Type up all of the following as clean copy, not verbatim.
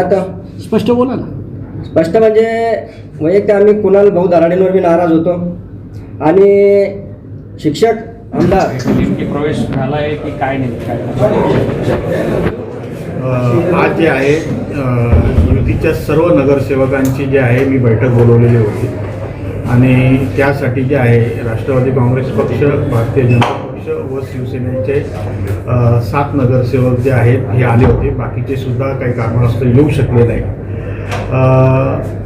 आता स्पष्ट बोला ना. स्पष्ट म्हणजे वैयक्तिक आम्ही कुणाल भाऊ दराडेंवर बी नाराज होतो आणि शिक्षक आमदार नेमकी प्रवेश झाला आहे की काय नाही काय. आज जे आहे युतीच्या सर्व नगरसेवकांची जे आहे मी बैठक बोलवलेली होती आणि त्यासाठी जे आहे राष्ट्रवादी काँग्रेस पक्ष, भारतीय जनता पक्ष व शिवसेनेचे 7 नगरसेवक जे आहेत हे आले होते. बाकीचे सुद्धा काही कारणास्तव येऊ शकले नाही.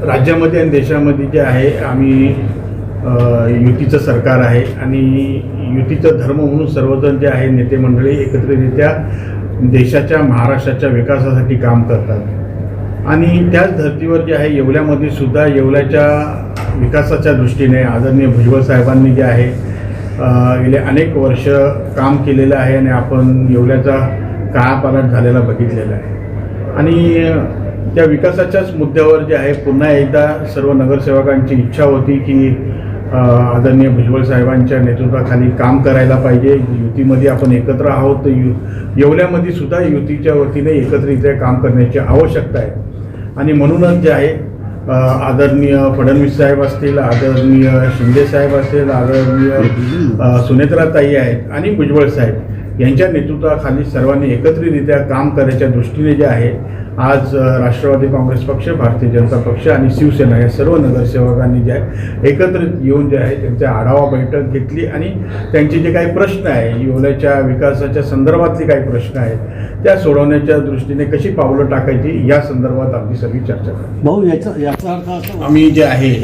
राज्यामध्ये आणि देशामध्ये जे आहे आम्ही युतीचं सरकार आहे आणि युतीचा धर्म म्हणून सर्वजण जे आहे नेते मंडळी एकत्रितरित्या देशाच्या, महाराष्ट्राच्या विकासासाठी काम करतात आणि त्याच धर्तीवर जे आहे येवल्यामध्ये सुद्धा येवल्याच्या विकासाच्या दृष्टीने आदरणीय भुजबळ साहेबांनी जे आहे गेले अनेक वर्ष काम केलेलं आहे आणि आपण येवल्याचा काळापालट झालेला बघितलेला आहे आणि त्या विकासाच्याच मुद्द्यावर जे आहे पुन्हा एकदा सर्व नगरसेवकांची इच्छा होती की आदरणीय भुजबळ साहेबांच्या नेतृत्वाखाली काम करायला पाहिजे. युतीमध्ये आपण एकत्र आहोत तर येवल्यामध्ये सुद्धा युतीच्या वतीने एकत्रितरित्या काम करण्याची आवश्यकता आहे आणि म्हणूनच जे आहे आदरणीय फडणवीस साहेब असतील, आदरणीय शिंदे साहेब असतील, आदरणीय सुनेत्राताई आहेत आणि भुजबळ साहेब यांच्या नेतृत्वाखाली सर्वांनी एकत्रितरित्या काम करायच्या दृष्टीने जे आहे आज राष्ट्रवादी काँग्रेस पक्ष, भारतीय जनता पक्ष आणि शिवसेना या सर्व नगरसेवकांनी जे आहे एकत्रित येऊन जे आहे त्यांचा आढावा बैठक घेतली आणि त्यांचे जे काही प्रश्न आहे येवल्याच्या विकासाच्या संदर्भातले काही प्रश्न आहेत त्या सोडवण्याच्या दृष्टीने कशी पावलं टाकायची या संदर्भात आमची सगळी चर्चा करतो. भाऊ याचा अर्थ असा आम्ही जे आहे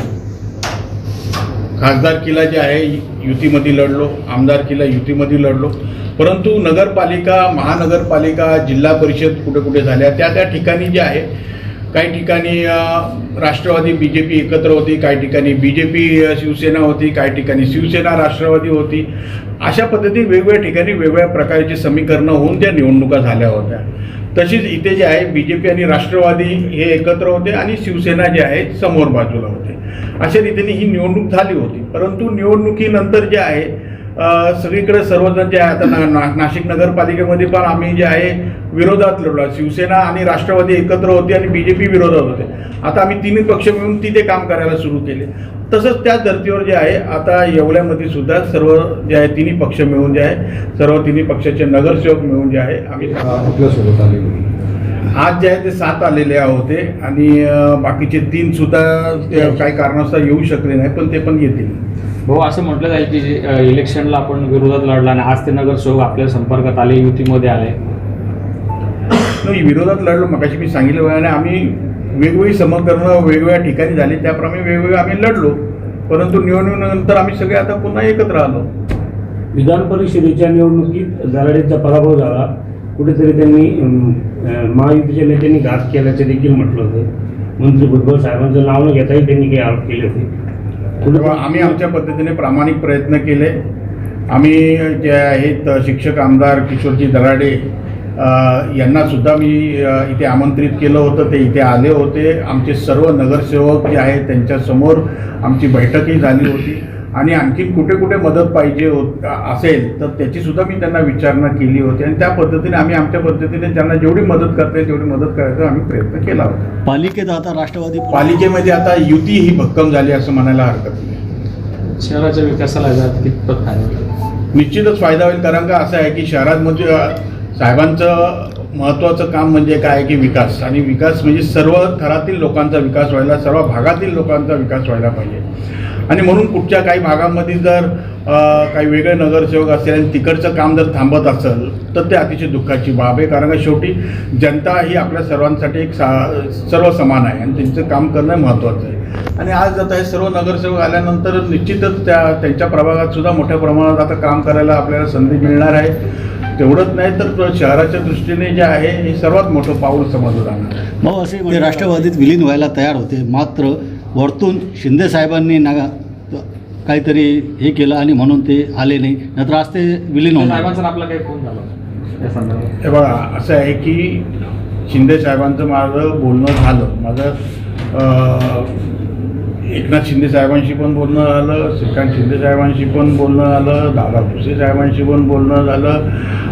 खासदारकीला जे आहे युतीमध्ये लढलो, आमदारकीला युतीमध्ये लढलो, परंतु नगरपालिका, महानगरपालिका, जिल्हा परिषद कुठे कुठे झाल्या त्या ठिकाणी जे आहे काही ठिकाणी राष्ट्रवादी BJP एकत्र होती, काही ठिकाणी BJP शिवसेना होती, काही ठिकाणी शिवसेना राष्ट्रवादी होती. अशा पद्धतीने वेगवेगळ्या ठिकाणी वेगवेगळ्या प्रकारची समीकरणं होऊन त्या निवडणुका झाल्या होत्या. तशीच इथे जे आहे BJP आणि राष्ट्रवादी हे एकत्र होते आणि शिवसेना जे आहे समोर बाजूला होते. अशा रीतीने ही निवडणूक झाली होती. परंतु निवडणुकीनंतर जे आहे सगळीकडे सर्वजण जे आहे आता नाशिक नगरपालिकेमध्ये पण आम्ही जे आहे विरोधात लढलो. शिवसेना आणि राष्ट्रवादी एकत्र होते आणि BJP विरोधात होते. आता आम्ही तिन्ही पक्ष मिळून तिथे काम करायला सुरू केले. तसंच त्याच धर्तीवर जे आहे आता येवल्यामध्ये सुद्धा सर्व जे आहे तिन्ही पक्ष मिळून जे आहे सर्व तिन्ही पक्षाचे नगरसेवक मिळून जे आहे आम्ही आपल्यासोबत आलेले आज जे आहे ते 7 आलेले होते आणि बाकीचे 3 सुद्धा काही कारणास्तव येऊ शकले नाही, पण ते पण येतील. भाऊ असं म्हटलं जाईल की इलेक्शनला आपण विरोधात लढला आणि आज ते नगरसेवक आपल्या संपर्कात आले, युतीमध्ये आले. नाही, विरोधात लढलो मगाशी मी सांगितलं आणि आम्ही वेगवेगळी समीकरणं वेगवेगळ्या ठिकाणी झाली त्याप्रमाणे वेगवेगळे आम्ही लढलो. परंतु निवडणुकीनंतर आम्ही सगळे आता पुन्हा एकत्र आलो. विधान परिषदेच्या निवडणुकीत दराडेंचा पराभव झाला. कुठेतरी त्यांनी महायुतीच्या नेत्यांनी घात केल्याचे देखील म्हटलं होतं. मंत्री भुजबळ साहेबांचं नाव न घेताही त्यांनी काही आरोप केले होते. आम्ही आमच्या पद्धतीने प्रामाणिक प्रयत्न केले. आम्ही जे आहेत शिक्षक आमदार किशोरजी दराडे यांना सुद्धा मी इथे आमंत्रित केलं होतं. ते इथे आले होते. आमचे सर्व नगरसेवक जे आहेत त्यांच्यासमोर आमची बैठकही झाली होती आणि आणखी कुठे कुठे मदत पाहिजे असेल तर त्याचीसुद्धा मी त्यांना विचारणा केली होती आणि त्या पद्धतीने आम्ही आमच्या पद्धतीने त्यांना जेवढी मदत करता येईल तेवढी मदत करायचा आम्ही प्रयत्न केला होता. पालिकेत आता राष्ट्रवादी पालिकेमध्ये आता युती ही भक्कम झाली असं म्हणायला हरकत नाही. शहराच्या विकासाला कितपत फायदा? निश्चितच फायदा होईल. कारण का असं आहे की शहरामध्ये साहेबांचं महत्त्वाचं काम म्हणजे काय की विकास, आणि विकास म्हणजे सर्व थरातील लोकांचा विकास व्हायला, सर्व भागातील लोकांचा विकास व्हायला पाहिजे. आणि म्हणून कुठच्या काही भागामध्ये जर काही वेगळे नगरसेवक असेल आणि तिकडचं काम जर थांबत असेल तर ते अतिशय दुःखाची बाब आहे. कारण का शेवटी जनता ही आपल्या सर्वांसाठी एक सर्व समान आहे आणि त्यांचं काम करणं महत्त्वाचं आहे. आणि आज आता हे सर्व नगरसेवक आल्यानंतर निश्चितच त्यांच्या प्रभागात सुद्धा मोठ्या प्रमाणात आता काम करायला आपल्याला संधी मिळणार आहे. तेवढंच नाही तर शहराच्या दृष्टीने जे आहे हे सर्वात मोठं पाऊल समजलं जाणार आहे. मग असे ते राष्ट्रवादीत विलीन व्हायला तयार होते, मात्र वरतून शिंदे साहेबांनी काहीतरी हे केलं आणि म्हणून ते आले नाही, नंतर आज ते विलीन होणार. साहेबांचा आपला काही फोन झाला या संदर्भात? हे बघा असं आहे की शिंदे साहेबांचं माझं बोलणं झालं. माझं एकनाथ शिंदे साहेबांशी पण बोलणं झालं, श्रीकांत शिंदे साहेबांशी पण बोलणं झालं, दादा भुसे साहेबांशी पण बोलणं झालं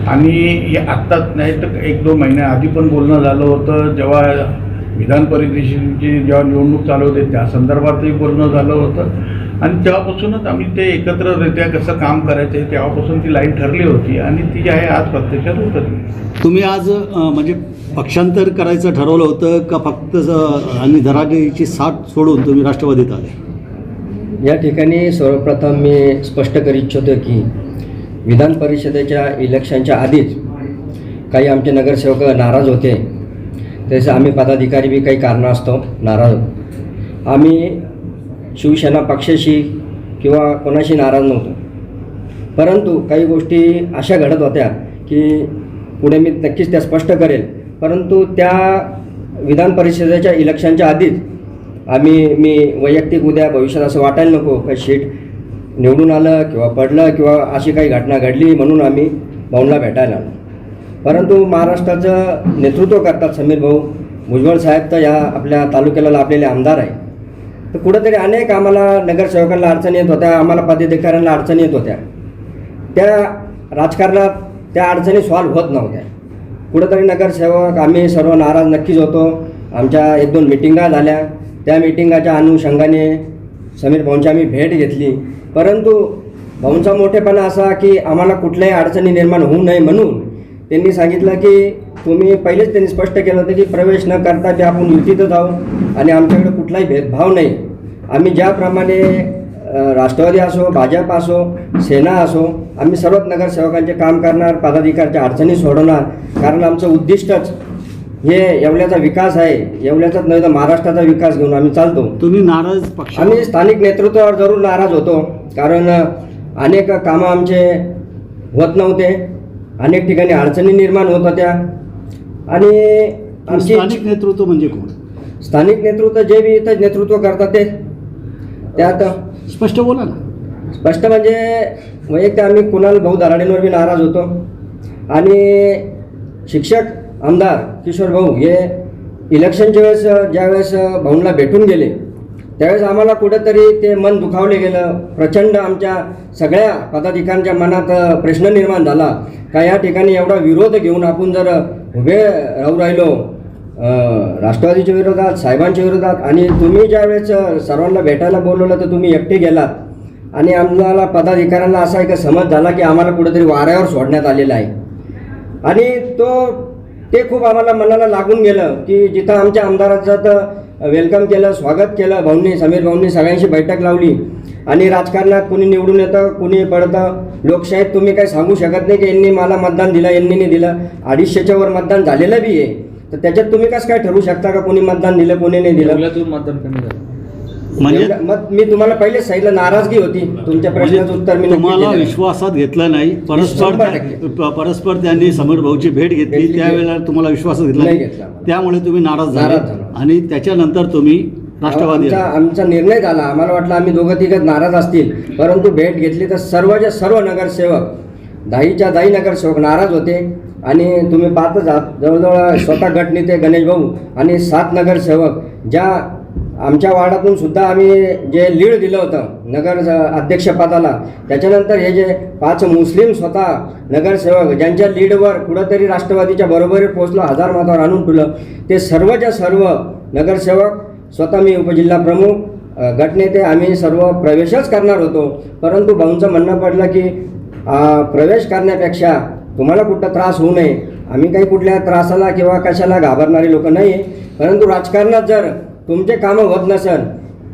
आणि हे आत्ताच नाही तर 1-2 महिन्याआधी पण बोलणं झालं होतं. जेव्हा विधान परिषदेची जेव्हा निवडणूक चालू होते त्या संदर्भातही बोलणं झालं होतं आणि तेव्हापासूनच आम्ही ते एकत्ररित्या कसं काम करायचं आहे तेव्हापासून ती लाईन ठरली होती आणि ती जी आहे आज प्रत्यक्षात उतरली. तुम्ही आज म्हणजे पक्षांतर करायचं ठरवलं होतं का फक्त आणि दराडेची साथ सोडून तुम्ही राष्ट्रवादीत आले? या ठिकाणी सर्वप्रथम मी स्पष्ट करू इच्छितो की विधान परिषदेच्या इलेक्शनच्या आधीच काही आमचे नगरसेवक नाराज होते. तसं आम्ही पदाधिकारी बी काही कारणास्तव नाराज होतो. आम्ही शिवसेना पक्षाशी किंवा कोणाशी नाराज नव्हतो, परंतु काही गोष्टी अशा घडत होत्या की पुढे मी नक्कीच त्या स्पष्ट करेल. परंतु त्या विधान परिषदेच्या इलेक्शनच्या आधीच मी वैयक्तिक उद्या भविष्यात असं वाटायला नको का शीट निवडून आलं किंवा पडलं किंवा अशी काही घटना घडली म्हणून आम्ही भाऊंना भेटायला आलो. परंतु महाराष्ट्राचं नेतृत्व करतात समीर भाऊ भुजबळ साहेब, तर या आपल्या तालुक्याला लाभलेले आमदार आहे. तर कुठंतरी अनेक आम्हाला नगरसेवकांना अडचणी येत होत्या, आम्हाला पदाधिकाऱ्यांना अडचणी येत होत्या. त्या राजकारणात त्या अडचणी सॉल्व्ह होत नव्हत्या. कुठंतरी नगरसेवक आम्ही सर्व नाराज नक्कीच होतो. आमच्या 1-2 मिटिंगा झाल्या. त्या मिटिंगाच्या अनुषंगाने समीर भाऊंची आम्ही भेट घेतली. परंतु भाऊंचा मोठेपणा असा की आम्हाला कुठल्याही अडचणी निर्माण होऊ नये म्हणून त्यांनी सांगितलं की पहिलेच त्यांनी स्पष्ट केलं होतं की प्रवेश न करता ते आपण युतीतच जाऊ आणि आमच्याकडे कुठलाही भेदभाव नाही. आम्ही ज्याप्रमाणे राष्ट्रवादी असो, भाजप असो, सेना असो, आम्ही सर्वच नगरसेवकांचे काम करणार, पदाधिकाऱ्यांच्या अडचणी सोडवणार. कारण आमचं उद्दिष्टच हे येवल्याचा विकास आहे. येवल्याचाच नाही तर महाराष्ट्राचा विकास घेऊन आम्ही चालतो. तुम्ही नाराज पक्ष आम्ही स्थानिक नेतृत्वावर जरूर नाराज होतो, कारण अनेक कामं आमचे होत नव्हते, अनेक ठिकाणी अडचणी निर्माण होत होत्या. आणि आमची स्थानिक नेतृत्व म्हणजे कोण? स्थानिक नेतृत्व जे बी इथं नेतृत्व करतात ते त्यात स्पष्ट बोला ना. स्पष्ट म्हणजे वैयक्तिक आम्ही कुणाल भाऊ दराडेंवर बी नाराज होतो. आणि शिक्षक आमदार किशोर भाऊ हे इलेक्शनच्या वेळेस ज्यावेळेस भाऊंना भेटून गेले त्यावेळेस आम्हाला कुठंतरी ते मन दुखावले गेलं. प्रचंड आमच्या सगळ्या पदाधिकाऱ्यांच्या मनात प्रश्न निर्माण झाला का या ठिकाणी एवढा विरोध घेऊन आपण जर उभे राहू राहिलो राष्ट्रवादीच्या विरोधात, साहेबांच्या विरोधात, आणि तुम्ही ज्यावेळेस सर्वांना भेटायला बोलवलं तर तुम्ही एकटे गेलात आणि आम्हाला पदाधिकाऱ्यांना असा एक समज झाला की आम्हाला कुठेतरी वाऱ्यावर सोडण्यात आलेला आहे. आणि ते खूप आम्हाला मनाला लागून गेलं की जिथं आमच्या आमदाराचं तर वेलकम केलं, स्वागत केलं भाऊंनी, समीर भाऊंनी सगळ्यांशी बैठक लावली. आणि राजकारणात कुणी निवडून येतं, कुणी पडतं. लोकशाहीत तुम्ही काही सांगू शकत नाही की यांनी मला मतदान दिलं, यांनी नाही दिलं. 250च्या वर मतदान झालेलं बी आहे, तर त्याच्यात तुम्ही कसं काय ठरवू शकता का कोणी मतदान दिलं कोणी नाही दिलं? येवल्यातून मतदान कमी झालं म्हणजे मग मी तुम्हाला पहिलेच सांगितलं नाराजगी होती. तुमच्या प्रश्नाचं उत्तर मी नक्की तुम्हाला दिलं. विश्वासात घेतलं नाही. 100% परस्पर त्यांनी समीर भाऊची भेट घेतली, त्यावेळेला तुम्हाला विश्वासात घेतला नाही नाही, घेतला. त्यामुळे तुम्ही नाराज नाराज झाले. झालो. आणि त्याच्यानंतर तुम्ही राष्ट्रवादी आमचा निर्णय झाला. आम्हाला वाटलं आम्ही दोघं तिघं नाराज असतील, परंतु भेट घेतली तर सर्वच्या सर्व नगरसेवक 10च्या 10 नगरसेवक नाराज होते. आणि तुम्ही पाहतच आहात जवळजवळ स्वतः गटनेते गणेश भाऊ आणि 7 नगरसेवक ज्या आमच्या वार्डातून सुद्धा आम्ही जे लीड दिलं होतं नगर अध्यक्षपदाला, त्याच्यानंतर हे जे 5 मुस्लिम स्वतः नगरसेवक ज्यांच्या लीडवर कुठंतरी राष्ट्रवादीच्या बरोबरी पोचलो, 1000 मतावर आणून ठेवलं, ते सर्वच्या सर्व नगरसेवक स्वतः मी उपजिल्हा प्रमुख गटनेते आम्ही सर्व प्रवेशच करणार होतो. परंतु भाऊंचं म्हणणं पडलं की प्रवेश करण्यापेक्षा तुम्हाला कुठं त्रास होऊ नये. आम्ही काही कुठल्या त्रासाला किंवा कशाला घाबरणारी लोक नाही आहे. परंतु राजकारणात जर तुमचे कामं होत नसेल,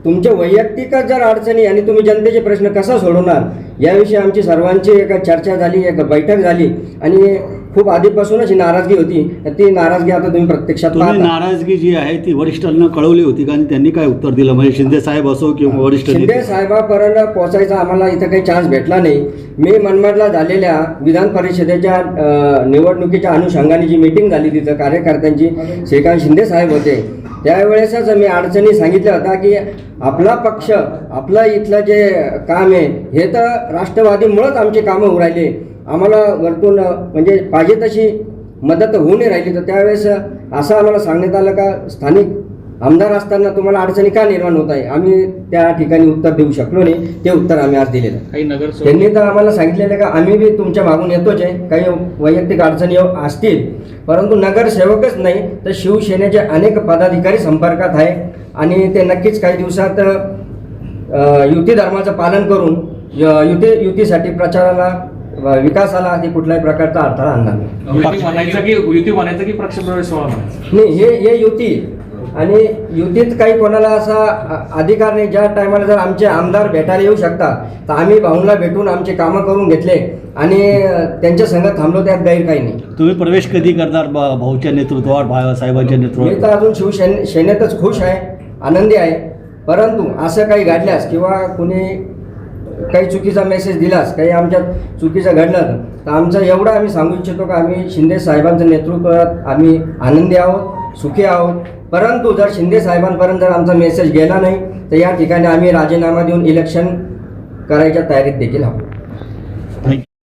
तुमचे वैयक्तिकच जर अडचणी आणि तुम्ही जनतेचे प्रश्न कसा सोडवणार याविषयी आमची सर्वांची एक चर्चा झाली, एक बैठक झाली. आणि खूप आधीपासूनच ही नाराजगी होती. ती नाराजगी आता तुम्ही प्रत्यक्षात तुम्ही पाहता. नाराजगी जी आहे ती वरिष्ठांना कळवली होती का? आणि त्यांनी काय उत्तर दिलं? म्हणजे शिंदे साहेब असो किंवा वरिष्ठ शिंदे नेते? साहेबापर्यंत पोहोचायचा आम्हाला इथं काही चान्स भेटला नाही. मी मनमाडला झालेल्या विधान परिषदेच्या निवडणुकीच्या अनुषंगाने जी मीटिंग झाली तिथं कार्यकर्त्यांची, श्रीकांत शिंदे साहेब होते. त्यावेळेसच मी अडचणी सांगितल्या होत्या की आपला पक्ष, आपलं इथलं जे काम आहे हे तर राष्ट्रवादीमुळंच आमची कामं होऊ राहिले. आम्हाला वरतून म्हणजे पाहिजे तशी मदत होऊ नाही राहिली. तर त्यावेळेस असं आम्हाला सांगण्यात आलं का स्थानिक आमदार असताना तुम्हाला अडचणी का निर्माण होत आहे. आम्ही त्या ठिकाणी उत्तर देऊ शकलो नाही. ते उत्तर आम्ही आज दिलेलं. काही नगरसेवक त्यांनी तर आम्हाला सांगितलेलं का आम्ही बी तुमच्या मागून येतोच आहे. काही वैयक्तिक अडचणी असतील परंतु नगरसेवकच नाही तर शिवसेनेचे अनेक पदाधिकारी संपर्कात आहे आणि ते नक्कीच काही दिवसात युती धर्माचं पालन करून युतीसाठी प्रचाराला विकासाला ते कुठल्याही प्रकारचा अडथळा आणणार नाही. युती म्हणायचं की पक्षप्रवेश सोहळा म्हणायचं? नाही, हे युती आणि युतीत काही कोणाला असा अधिकार नाही. ज्या टायमाला जर आमचे आमदार भेटायला येऊ शकतात तर आम्ही भाऊंना भेटून आमचे कामं करून घेतले आणि त्यांच्या संघात थांबलो, त्यात गैर काही नाही. तुम्ही प्रवेश कधी करणार भाऊच्या नेतृत्वावर, बाळासाहेबांच्या मी नेतृत्वावर? तर अजून शिवसेनेतच खुश आहे, आनंदी आहे. परंतु असं काही घडल्यास किंवा कुणी काही चुकीचा मेसेज दिलास, काही आमच्यात चुकीचं घडलं तर आमचं एवढं आम्ही सांगू इच्छितो का आम्ही शिंदे साहेबांच्या नेतृत्वात आम्ही आनंदी आहोत, सुखी आहोत. परंतु जर शिंदे साहेबांपर्यंत जर आमचा मेसेज गेला नाही तर या ठिकाणी आम्ही राजीनामा देऊन इलेक्शन करायच्या तयारीत देखील आहोत.